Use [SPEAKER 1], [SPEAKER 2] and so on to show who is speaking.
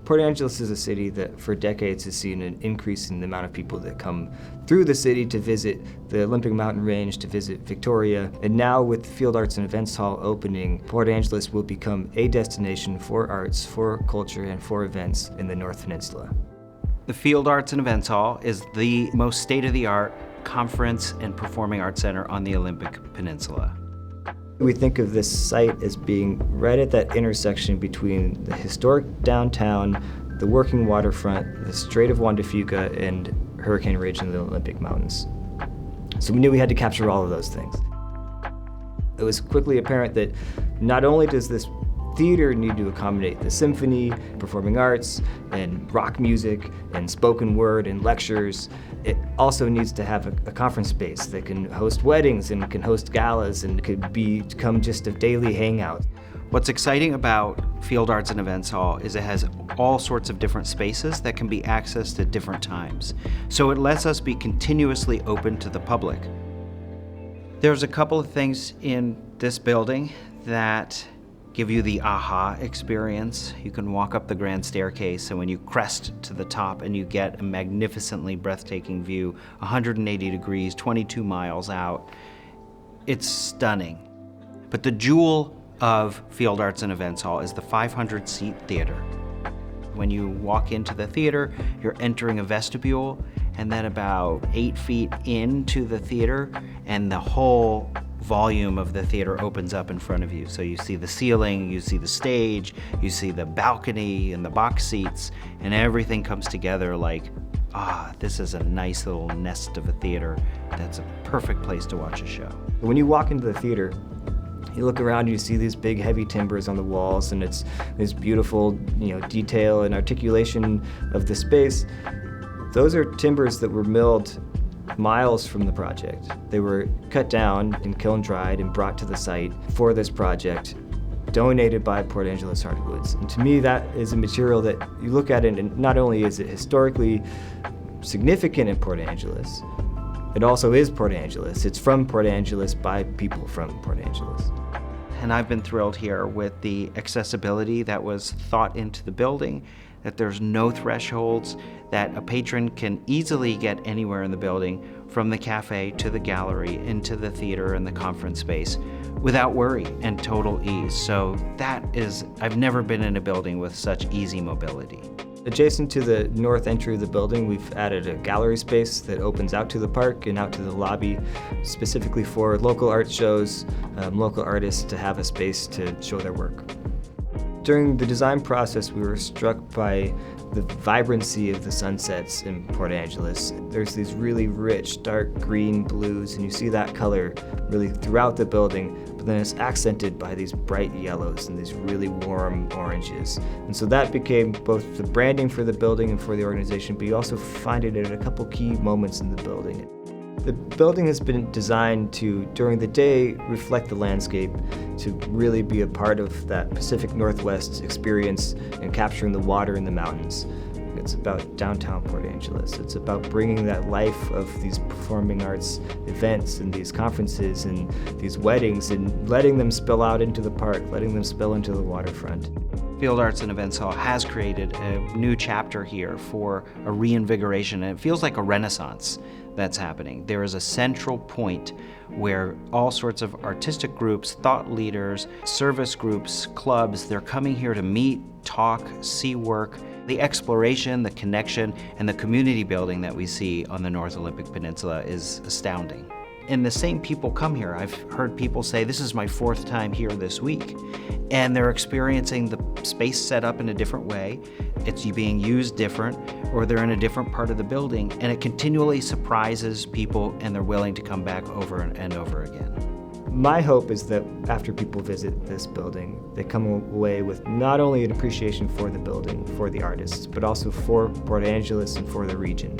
[SPEAKER 1] Port Angeles is a city that for decades has seen an increase in the amount of people that come through the city to visit the Olympic Mountain Range, to visit Victoria. And now with Field Arts and Events Hall opening, Port Angeles will become a destination for arts, for culture, and for events in the North Peninsula.
[SPEAKER 2] The Field Arts and Events Hall is the most state-of-the-art conference and performing arts center on the Olympic Peninsula.
[SPEAKER 1] We think of this site as being right at that intersection between the historic downtown, the working waterfront, the Strait of Juan de Fuca, and Hurricane Ridge in the Olympic Mountains. So we knew we had to capture all of those things. It was quickly apparent that not only does this theater need to accommodate the symphony, performing arts, and rock music, and spoken word, and lectures, it also needs to have a conference space that can host weddings and can host galas and could become just a daily hangout.
[SPEAKER 2] What's exciting about Field Arts and Events Hall is it has all sorts of different spaces that can be accessed at different times. So it lets us be continuously open to the public. There's a couple of things in this building that give you the aha experience. You can walk up the grand staircase, and when you crest to the top and you get a magnificently breathtaking view, 180 degrees, 22 miles out, it's stunning. But the jewel of Field Arts and Events Hall is the 500-seat theater. When you walk into the theater, you're entering a vestibule, and then about 8 feet into the theater, and the whole volume of the theater opens up in front of you. So you see the ceiling, you see the stage, you see the balcony and the box seats, and everything comes together like, this is a nice little nest of a theater. That's a perfect place to watch a show.
[SPEAKER 1] When you walk into the theater, you look around and you see these big heavy timbers on the walls, and it's this beautiful, detail and articulation of the space. Those are timbers that were milled miles from the project. They were cut down and kiln dried and brought to the site for this project, donated by Port Angeles Hardwoods. And to me, that is a material that you look at it, and not only is it historically significant in Port Angeles, it also is Port Angeles. It's from Port Angeles by people from Port Angeles.
[SPEAKER 2] And I've been thrilled here with the accessibility that was thought into the building, that there's no thresholds, that a patron can easily get anywhere in the building, from the cafe to the gallery, into the theater and the conference space, without worry and total ease. So I've never been in a building with such easy mobility.
[SPEAKER 1] Adjacent to the north entry of the building, we've added a gallery space that opens out to the park and out to the lobby, specifically for local art shows, local artists to have a space to show their work. During the design process, we were struck by the vibrancy of the sunsets in Port Angeles. There's these really rich, dark green blues, and you see that color really throughout the building, but then it's accented by these bright yellows and these really warm oranges. And so that became both the branding for the building and for the organization, but you also find it at a couple key moments in the building. The building has been designed to, during the day, reflect the landscape, to really be a part of that Pacific Northwest experience and capturing the water in the mountains. It's about downtown Port Angeles. It's about bringing that life of these performing arts events and these conferences and these weddings and letting them spill out into the park, letting them spill into the waterfront.
[SPEAKER 2] Field Arts and Events Hall has created a new chapter here for a reinvigoration, and it feels like a renaissance that's happening. There is a central point where all sorts of artistic groups, thought leaders, service groups, clubs, they're coming here to meet, talk, see work. The exploration, the connection, and the community building that we see on the North Olympic Peninsula is astounding. And the same people come here. I've heard people say, this is my 4th time here this week. And they're experiencing the space set up in a different way. It's being used different, or they're in a different part of the building, and it continually surprises people, and they're willing to come back over and over again.
[SPEAKER 1] My hope is that after people visit this building, they come away with not only an appreciation for the building, for the artists, but also for Port Angeles and for the region.